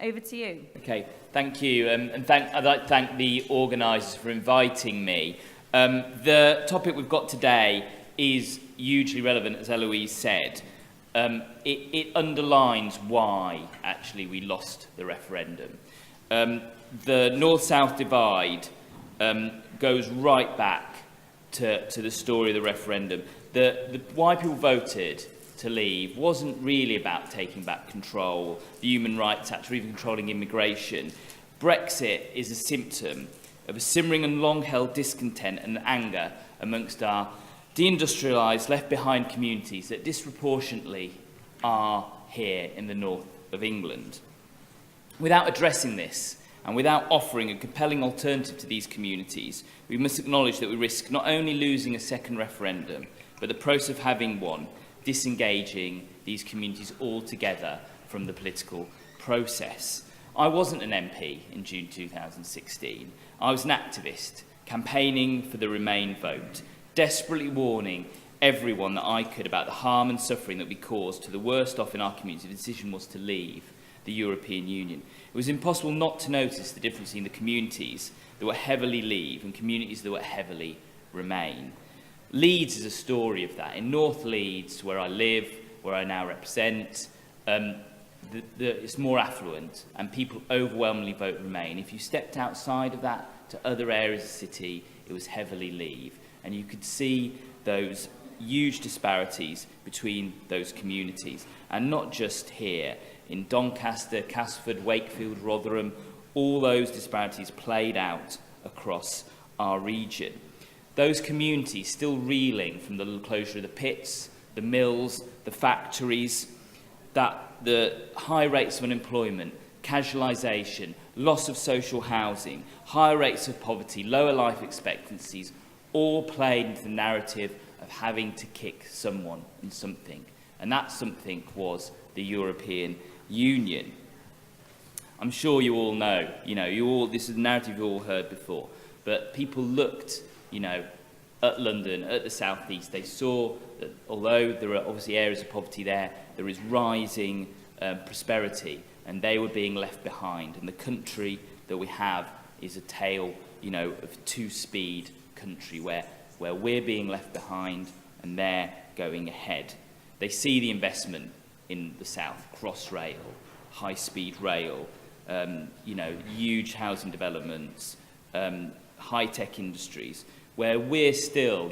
Over to you. Okay, thank you. I'd like to thank the organisers for inviting me. The topic we've got today is hugely relevant, as Eloise said. It underlines why, actually, we lost the referendum. The North-South divide goes right back to the story of the referendum. Why people voted to leave wasn't really about taking back control, the Human Rights Act, or even controlling immigration. Brexit is a symptom of a simmering and long-held discontent and anger amongst our deindustrialised, left-behind communities that disproportionately are here in the north of England. Without addressing this, and without offering a compelling alternative to these communities, we must acknowledge that we risk not only losing a second referendum, but the process of having one, disengaging these communities altogether from the political process. I wasn't an MP in June 2016. I was an activist, campaigning for the Remain vote, desperately warning everyone that I could about the harm and suffering that we caused to the worst off in our community. The decision was to leave the European Union. It was impossible not to notice the difference in the communities that were heavily leave and communities that were heavily remain. Leeds is a story of that. In North Leeds, where I live, where I now represent, it's more affluent and people overwhelmingly vote Remain. If you stepped outside of that to other areas of the city, it was heavily Leave. And you could see those huge disparities between those communities. And not just here. In Doncaster, Castleford, Wakefield, Rotherham, all those disparities played out across our region. Those communities still reeling from the closure of the pits, the mills, the factories, the high rates of unemployment, casualisation, loss of social housing, higher rates of poverty, lower life expectancies, all played into the narrative of having to kick someone and something. And that something was the European Union. I'm sure you all know, this is a narrative you've all heard before, but people looked, at London, at the South East. They saw that although there are obviously areas of poverty there, there is rising prosperity, and they were being left behind. And the country that we have is a tale, of two-speed country where we're being left behind and they're going ahead. They see the investment in the South, Crossrail, high-speed rail, huge housing developments, high-tech industries, where we're still,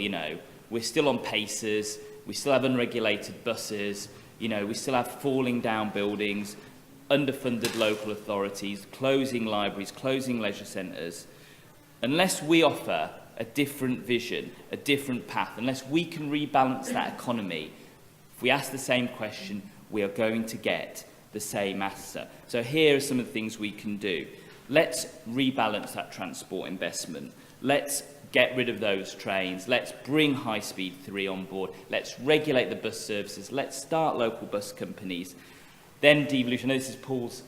we're still on pacers, we still have unregulated buses, we still have falling down buildings, underfunded local authorities, closing libraries, closing leisure centres. Unless we offer a different vision, a different path, unless we can rebalance that economy, if we ask the same question, we are going to get the same answer. So here are some of the things we can do. Let's rebalance that transport investment. Let's get rid of those trains. Let's bring High Speed 3 on board. Let's regulate the bus services. Let's start local bus companies. Then devolution. I know this is Paul's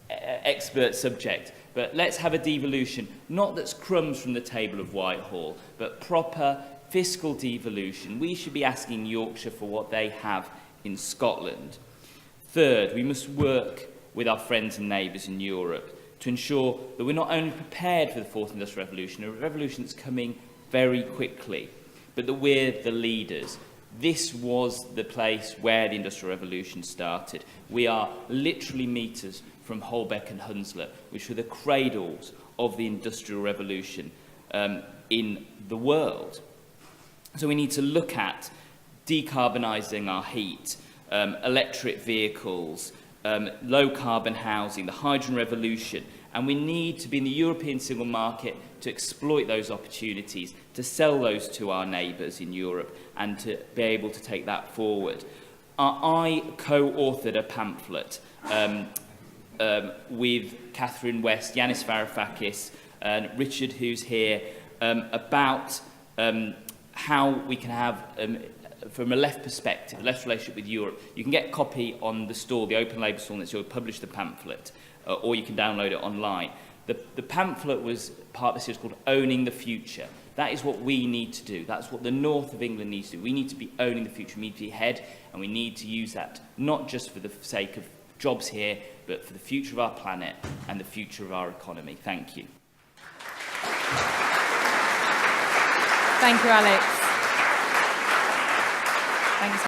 expert subject, but let's have a devolution, not that's crumbs from the table of Whitehall, but proper fiscal devolution. We should be asking Yorkshire for what they have in Scotland. Third, we must work with our friends and neighbours in Europe to ensure that we're not only prepared for the fourth industrial revolution, a revolution that's coming very quickly, but that we're the leaders. This was the place where the industrial revolution started. We are literally metres from Holbeck and Hunslet, which were the cradles of the industrial revolution in the world. So we need to look at decarbonising our heat, electric vehicles, low-carbon housing, the hydrogen revolution, and we need to be in the European single market to exploit those opportunities, to sell those to our neighbours in Europe, and to be able to take that forward. I co-authored a pamphlet with Catherine West, Yanis Varoufakis, and Richard, who's here, about how we can have from a left perspective, a left relationship with Europe. You can get a copy on the stall, the Open Labour stall, that's you'll publish the pamphlet, or you can download it online. The pamphlet was part of the series called Owning the Future. That is what we need to do. That's what the north of England needs to do. We need to be owning the future. We need to be ahead, and we need to use that not just for the sake of jobs here, but for the future of our planet and the future of our economy. Thank you. Thank you, Alex. Thanks.